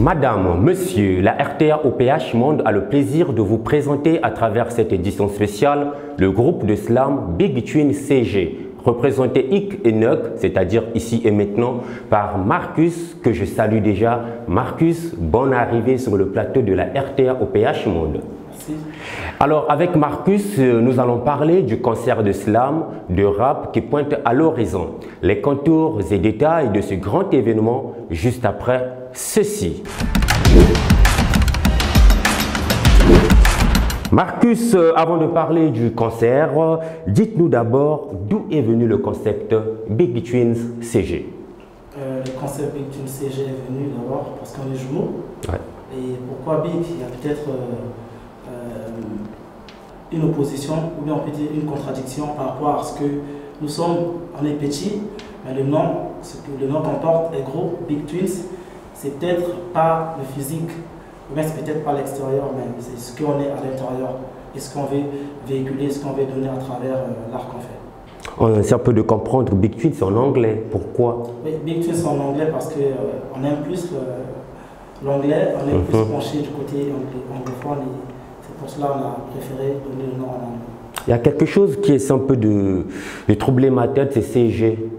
Madame, Monsieur, la RTA OPH Monde a le plaisir de vous présenter à travers cette édition spéciale le groupe de slam Big Twin CG, représenté hic et nec, c'est-à-dire ici et maintenant, par Marcus, que je salue déjà. Marcus, bonne arrivée sur le plateau de la RTA OPH Monde. Merci. Alors avec Marcus, nous allons parler du concert de slam, de rap qui pointe à l'horizon. Les contours et détails de ce grand événement juste après ceci. Marcus, avant de parler du concert, dites-nous d'abord d'où est venu le concept Big Twins CG. Le concept Big Twins CG est venu d'abord parce qu'on est jumeaux. Ouais. Et pourquoi Big? Il y a peut-être une opposition ou bien on peut dire une contradiction par rapport à ce que nous sommes. On est petits, mais le nom, ce que le nom qu'on porte est gros. Big Twins, c'est peut-être pas le physique, ou bien c'est peut-être pas l'extérieur, mais c'est ce qu'on est à l'intérieur et ce qu'on veut véhiculer, ce qu'on veut donner à travers l'art qu'on fait. On essaie un peu de comprendre Big Twins en anglais. Pourquoi? Oui, Big Twins en anglais parce qu'on aime plus l'anglais, on est plus penché du côté anglophone et c'est pour cela qu'on a préféré donner le nom en anglais. Il y a quelque chose qui essaie un peu de troubler ma tête, c'est CG.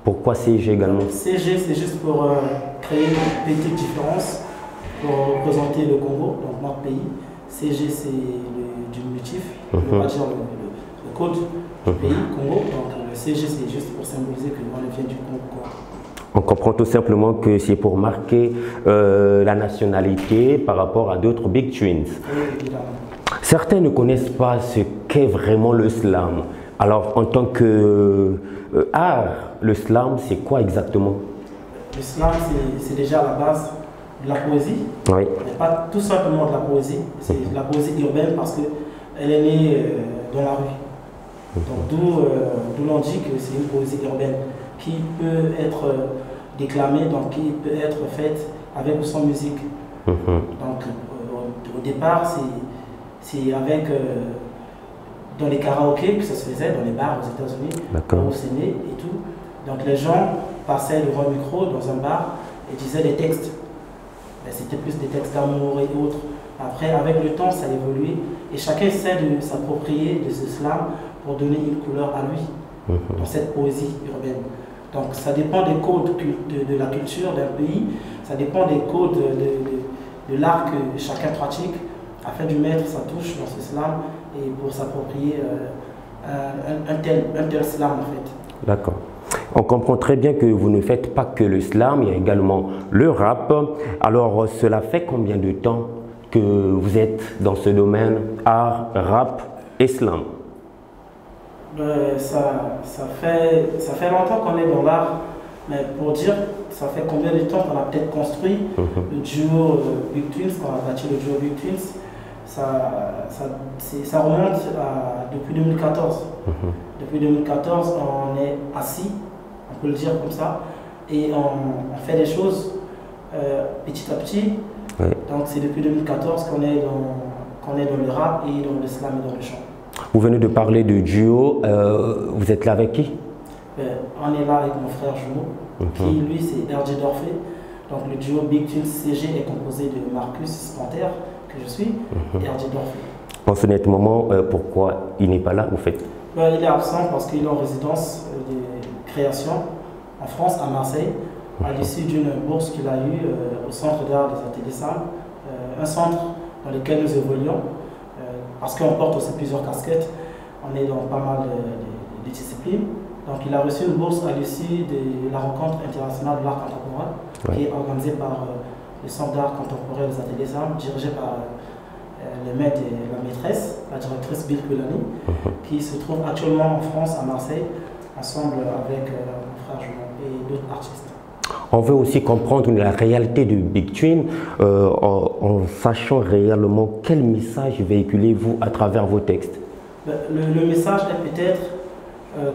Pourquoi CG également? CG, c'est juste pour créer une petite différence, pour représenter le Congo, donc notre pays. CG, c'est le diminutif, on va dire le code du pays, Congo. Donc le CG, c'est juste pour symboliser qu'on vient du Congo, quoi. On comprend tout simplement que c'est pour marquer la nationalité par rapport à d'autres Big Twins. Oui, évidemment. Certains ne connaissent pas ce qu'est vraiment le slam. Alors, en tant que art, le slam, c'est quoi exactement? Le slam, c'est déjà la base de la poésie. Oui. Mais pas tout simplement de la poésie, c'est de la poésie urbaine parce qu'elle est née dans la rue. Donc, d'où l'on dit que c'est une poésie urbaine qui peut être déclamée, donc qui peut être faite avec ou sans musique. Donc, au départ, c'est avec dans les karaokés que ça se faisait, dans les bars aux États-Unis, au ciné et tout. Donc les gens passaient devant un micro dans un bar et disaient des textes. C'était plus des textes d'amour et autres. Après, avec le temps, ça a évolué et chacun essaie de s'approprier de ce slam pour donner une couleur à lui dans cette poésie urbaine. Donc ça dépend des codes de la culture d'un pays, ça dépend des codes de l'art que chacun pratique, afin de mettre sa touche dans ce slam et pour s'approprier un tel slam en fait. D'accord. On comprend très bien que vous ne faites pas que le slam, il y a également le rap. Alors cela fait combien de temps que vous êtes dans ce domaine, art, rap et slam? Ça fait longtemps qu'on est dans l'art, mais pour dire, ça fait combien de temps qu'on a peut-être construit le duo Big Twins, qu'on a bâti le duo Big Twins. Ça remonte depuis 2014. Depuis 2014, on est assis, on peut le dire comme ça, et on fait des choses petit à petit. Oui. Donc c'est depuis 2014 qu'on est dans le rap et dans le slam et dans le chant. Vous venez de parler de duo, vous êtes là avec qui? On est là avec mon frère jumeau, qui lui c'est RJ Dorfé. Donc le duo Big Twins CG est composé de Marcus Spanter, que je suis, et RJ Dorfé. En ce net moment, pourquoi il n'est pas là, vous faites? Il est absent parce qu'il est en résidence de création en France, à Marseille, à l'issue d'une bourse qu'il a eue au Centre d'art des Ateliers Sam, un centre dans lequel nous évoluons, parce qu'on porte aussi plusieurs casquettes, on est dans pas mal de disciplines. Donc il a reçu une bourse à l'issue de la rencontre internationale de l'art contemporain, qui est organisée par le Centre d'art contemporain des Ateliers Sam, dirigé par le maître et la maîtresse, la directrice Bill Kulani, qui se trouve actuellement en France, à Marseille, ensemble avec mon frère jumeau et d'autres artistes. On veut aussi comprendre la réalité du Big Twin en sachant réellement quel message véhiculez-vous à travers vos textes. Le message est peut-être,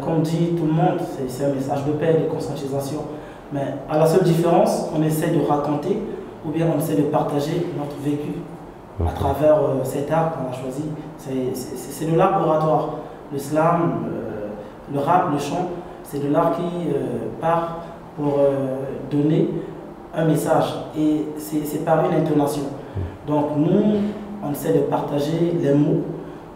comme dit tout le monde, c'est un message de paix, de conscientisation. Mais à la seule différence, on essaie de raconter ou bien on essaie de partager notre vécu à travers cet art qu'on a choisi. C'est de l'art oratoire. Le slam, le rap, le chant, c'est de l'art qui part pour donner un message et c'est par une intonation. Donc nous, on essaie de partager les mots.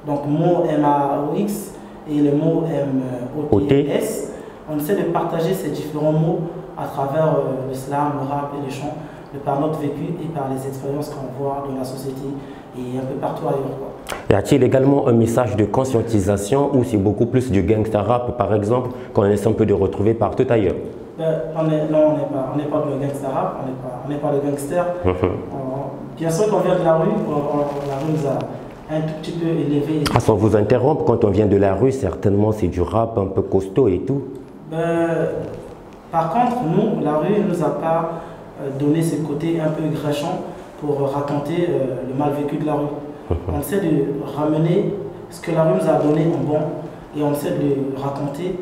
Donc mot M-A-O-X et le mot M-O-T-S. On essaie de partager ces différents mots à travers l'islam, le rap et les chants, de par notre vécu et par les expériences qu'on voit dans la société et un peu partout ailleurs, quoi. Y a-t-il également un message de conscientisation ou c'est beaucoup plus du gangsta rap, par exemple, qu'on essaie un peu de retrouver partout ailleurs? Non, on n'est pas de gangsta rap, on n'est pas de gangster. Bien sûr qu'on vient de la rue, la rue nous a un tout petit peu élevé. Sans vous interrompre, quand on vient de la rue, certainement c'est du rap un peu costaud et tout. Par contre, nous, la rue ne nous a pas donné ce côté un peu gréchant pour raconter le mal vécu de la rue. On essaie de ramener ce que la rue nous a donné en bon et on essaie de le raconter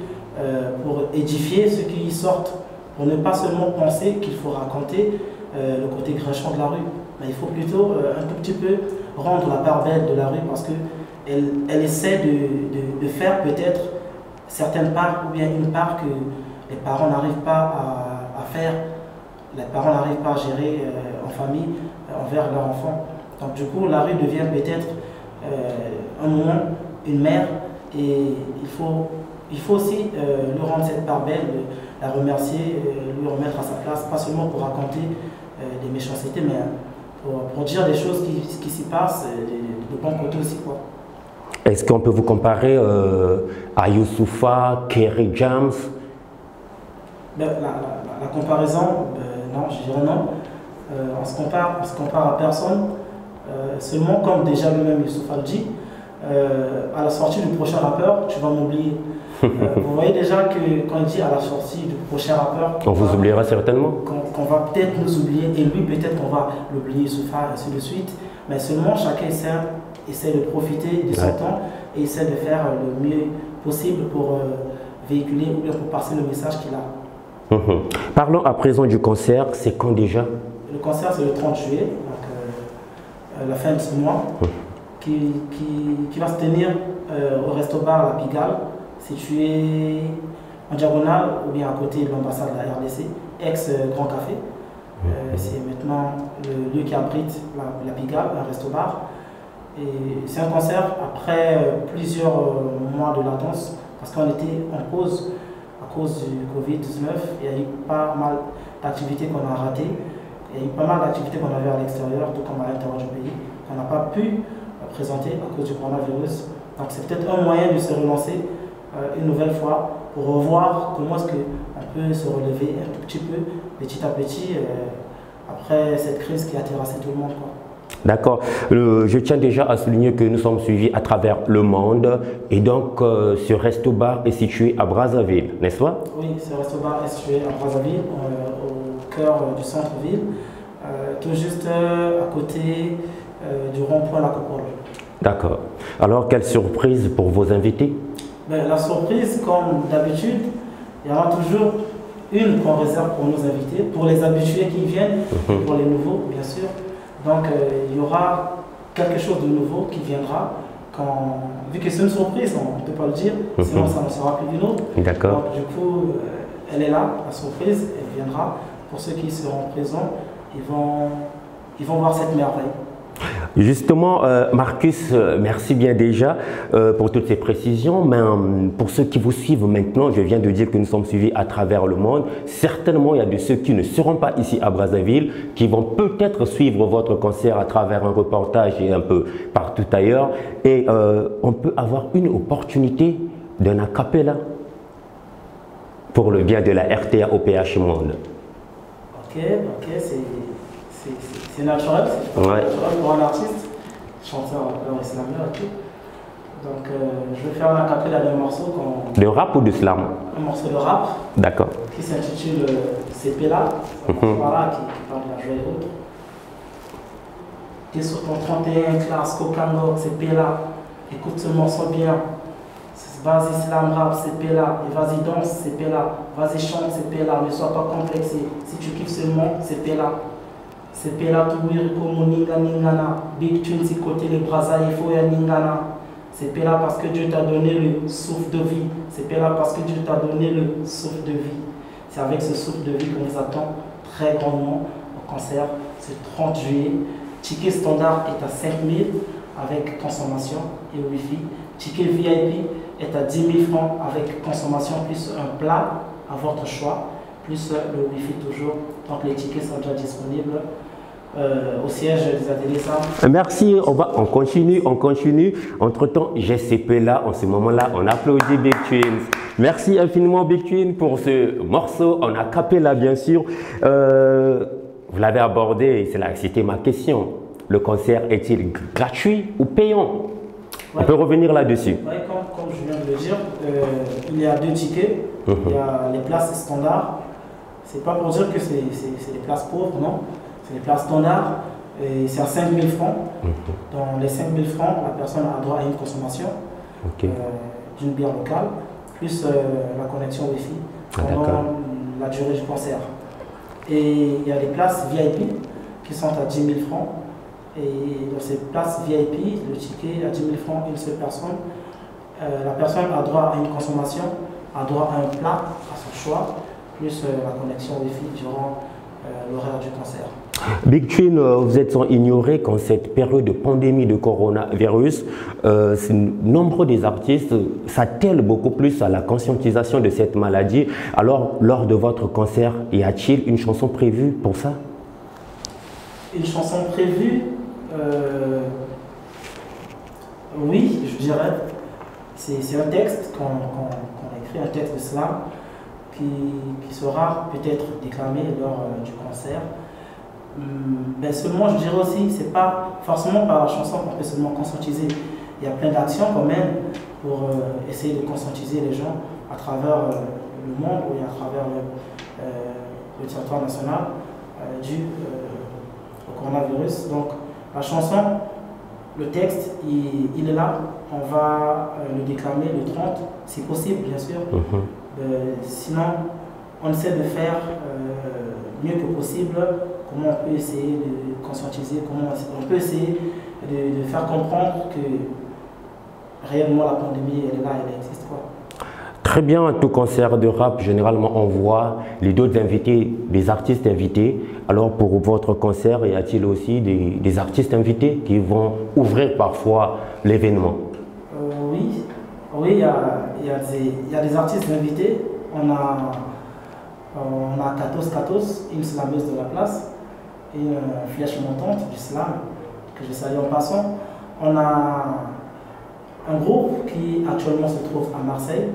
pour édifier ceux qui y sortent, pour ne pas seulement penser qu'il faut raconter le côté gréchant de la rue, mais il faut plutôt un tout petit peu rendre la part belle de la rue parce qu'elle essaie de faire peut-être certaines parts ou bien une part que les parents n'arrivent pas à faire, les parents n'arrivent pas à gérer en famille envers leurs enfants. Donc du coup, la rue devient peut-être un moment, une mère, et il faut aussi lui rendre cette part belle, la remercier, lui remettre à sa place, pas seulement pour raconter des méchancetés, mais pour dire des choses qui s'y passent, de bon côté aussi, quoi. Est-ce qu'on peut vous comparer à Youssoupha, Kerry James? La comparaison, non, je dirais non. On se compare à personne. Seulement, comme déjà lui-même Youssoupha le dit, à la sortie du prochain rappeur, tu vas m'oublier. Vous voyez déjà que quand il dit à la sortie du prochain rappeur, on vous oubliera certainement. Qu'on va peut-être nous oublier, et lui peut-être qu'on va l'oublier, Youssoupha, ainsi de suite. Mais seulement chacun essaie de profiter de son temps et essaie de faire le mieux possible pour véhiculer ou bien pour passer le message qu'il a. Parlons à présent du concert, c'est quand déjà? Le concert c'est le 30 juillet, donc la fin de ce mois, qui va se tenir au resto-bar La Pigalle, situé en diagonale ou bien à côté de l'ambassade de la RDC, ex-Grand Café. C'est maintenant le lieu qui abrite la Pigalle, un resto-bar. Et c'est un concert après plusieurs mois de latence, parce qu'on était en pause à cause du Covid-19. Il y a eu pas mal d'activités qu'on a ratées. Il y a eu pas mal d'activités qu'on avait à l'extérieur, tout comme à l'intérieur du pays, qu'on n'a pas pu présenter à cause du coronavirus. Donc c'est peut-être un moyen de se relancer une nouvelle fois pour revoir comment est-ce qu'on peut se relever un tout petit peu, petit à petit, après cette crise qui a terrassé tout le monde, quoi. D'accord. Je tiens déjà à souligner que nous sommes suivis à travers le monde et donc ce resto-bar est situé à Brazzaville, n'est-ce pas? Oui, ce resto-bar est situé à Brazzaville, au cœur du centre-ville, tout juste à côté du rond-point La Coupole. D'accord. Alors, quelle surprise pour vos invités? La surprise, comme d'habitude, il y aura toujours une qu'on réserve pour nos invités, pour les habitués qui viennent, et pour les nouveaux, bien sûr. Donc, il y aura quelque chose de nouveau qui viendra. Vu que c'est une surprise, on ne peut pas le dire, sinon ça ne sera plus d'une autre. D'accord. Donc, du coup, elle est là, la surprise, elle viendra. Pour ceux qui seront présents, ils vont voir cette merveille. Justement, Marcus, merci bien déjà pour toutes ces précisions, mais pour ceux qui vous suivent maintenant, je viens de dire que nous sommes suivis à travers le monde. Certainement, il y a de ceux qui ne seront pas ici à Brazzaville, qui vont peut-être suivre votre concert à travers un reportage et un peu partout ailleurs. Et on peut avoir une opportunité d'un a cappella pour le bien de la RTA OPH Monde. Ok, c'est naturel, naturel pour un artiste, chanteur, rappeur, islamien et tout. Donc je vais faire un acapella d'un morceau. De rap ou de slam? Un morceau de rap. D'accord. Qui s'intitule C'est Pella, voilà, qui parle de la joie et autres. T'es sur ton 31 classe, Kokano, c'est Pella. Écoute ce morceau bien. Vas-y slam rap, c'est Pella. Et vas-y danse, c'est Pella. Vas-y chante, c'est Pella. Ne sois pas complexé. Si tu kiffes seulement, c'est Pella. C'est Pella Touir comme Ninga Ningana. Big Tune, si côté les brazza, il faut ya Ningana. C'est Pella parce que Dieu t'a donné le souffle de vie. C'est Pella parce que Dieu t'a donné le souffle de vie. C'est avec ce souffle de vie qu'on nous attend très grandement au concert ce 30 juillet. Ticket standard est à 5 000 avec consommation et Wi-Fi. Ticket VIP est à 10 000 francs avec consommation plus un plat à votre choix, plus le Wi-Fi toujours. Donc les tickets sont déjà disponibles au siège des ateliers SLAM. Merci, on continue. Entre-temps, GCP là, en ce moment-là, on applaudit Big Twins. Merci infiniment Big Twin pour ce morceau en a cappella bien sûr. Vous l'avez abordé, c'était ma question. Le concert est-il gratuit ou payant? On peut revenir là-dessus. Oui, comme je viens de le dire, il y a 2 tickets. Il y a les places standards. C'est pas pour dire que c'est les places pauvres, non. C'est les places standards. Et c'est à 5 000 francs. Dans les 5 000 francs, la personne a droit à une consommation d'une bière locale, plus la connexion Wi-Fi pendant la durée du concert. Et il y a les places VIP qui sont à 10 000 francs. Et dans ces places VIP, le ticket à 10 000 francs, une seule personne. La personne a droit à une consommation, a droit à un plat à son choix, plus la connexion Wi-Fi durant l'horaire du concert. Big Twin, vous êtes sans ignorer qu'en cette période de pandémie de coronavirus, nombre des artistes s'attellent beaucoup plus à la conscientisation de cette maladie. Alors, lors de votre concert, y a-t-il une chanson prévue pour ça? Une chanson prévue oui, je dirais. C'est un texte qu'on a écrit, un texte de slam qui sera peut-être déclamé lors du concert. Ben seulement, je dirais aussi, c'est pas forcément par la chanson qu'on peut seulement conscientiser. Il y a plein d'actions quand même pour essayer de conscientiser les gens à travers le monde ou à travers le territoire national dû au coronavirus. Donc la chanson, le texte, il est là. On va le déclamer le 30, si possible, bien sûr. Sinon, on essaie de faire mieux que possible. Comment on peut essayer de conscientiser, comment on peut essayer de faire comprendre que réellement la pandémie, elle est là, elle existe, quoi. Très bien, à tout concert de rap, généralement on voit les d'autres invités, des artistes invités. Alors pour votre concert, y a-t-il aussi des artistes invités qui vont ouvrir parfois l'événement? Oui, il y a des artistes invités. On a 14, une slameuse de la place, et une flèche montante du slam, que je salue en passant. On a un groupe qui actuellement se trouve à Marseille,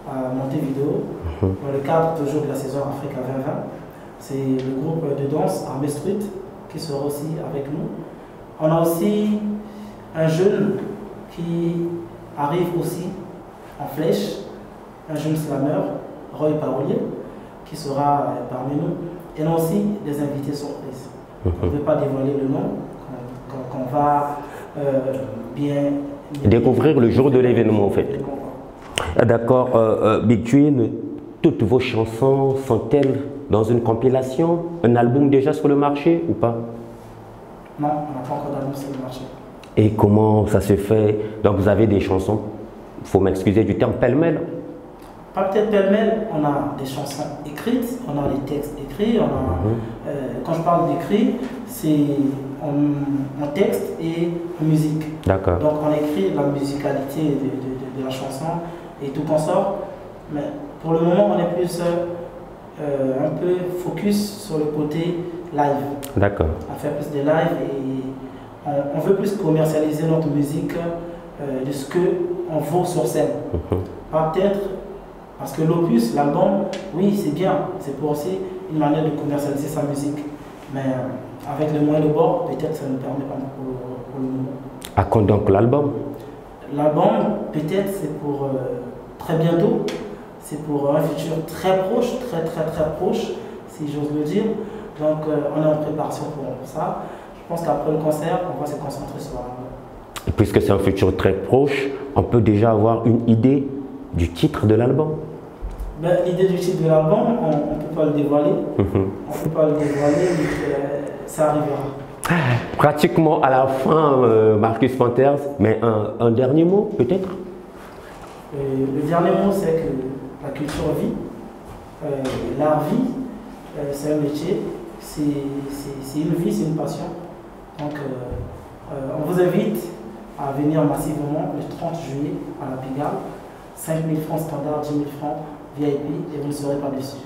à Montevideo, dans le cadre toujours de la saison Africa 2020. C'est le groupe de danse Armée Street qui sera aussi avec nous. On a aussi un jeune qui arrive aussi en flèche, un jeune slameur, Roy Parolier, qui sera parmi nous. Et on a aussi des invités surprises. On ne veut pas dévoiler le nom, qu'on va bien découvrir le jour de l'événement en fait. D'accord, Big Twin, toutes vos chansons sont-elles dans une compilation, un album déjà sur le marché ou pas? Non, on n'a pas encore d'album sur le marché. Et comment ça se fait? Donc vous avez des chansons, il faut m'excuser du terme pêle-mêle? Pas peut-être pêle-mêle, on a des chansons écrites, on a des textes écrits, on a, quand je parle d'écrit, c'est en texte et en musique. D'accord. Donc on écrit la musicalité de la chanson et tout consort, mais pour le moment on est plus un peu focus sur le côté live. D'accord. On fait plus de live et on veut plus commercialiser notre musique de ce qu'on vaut sur scène. Pas peut-être. Parce que l'opus, l'album, oui, c'est bien. C'est pour aussi une manière de commercialiser sa musique. Mais avec le moyen de bord, peut-être ça ne nous permet pas pour le moment. À quand donc l'album? L'album, peut-être, c'est pour très bientôt. C'est pour un futur très proche, très proche, si j'ose le dire. Donc, on est en préparation pour ça. Je pense qu'après le concert, on va se concentrer sur l'album. Puisque c'est un futur très proche, on peut déjà avoir une idée du titre de l'album? Ben, l'idée du titre de l'album, on ne peut pas le dévoiler. On ne peut pas le dévoiler, mais ça arrivera. Pratiquement à la fin, Marcus Panthers, mais un dernier mot peut-être? Le dernier mot, c'est que la culture vit, l'art vit, c'est un métier c'est une vie, c'est une passion. Donc, on vous invite à venir massivement le 30 juillet à la Pigalle. 5 000 francs standard, 10 000 francs VIP et vous ne serez pas déçus.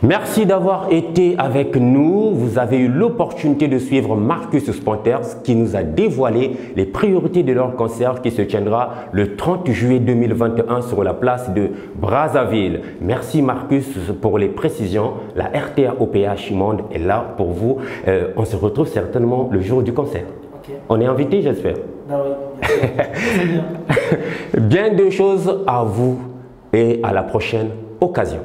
Merci d'avoir été avec nous. Vous avez eu l'opportunité de suivre Marcus Sponters qui nous a dévoilé les priorités de leur concert qui se tiendra le 30 juillet 2021 sur la place de Brazzaville. Merci Marcus pour les précisions. La RTA OPH Monde est là pour vous. On se retrouve certainement le jour du concert. Okay. On est invité, j'espère. Ben oui, bien de choses à vous et à la prochaine occasion.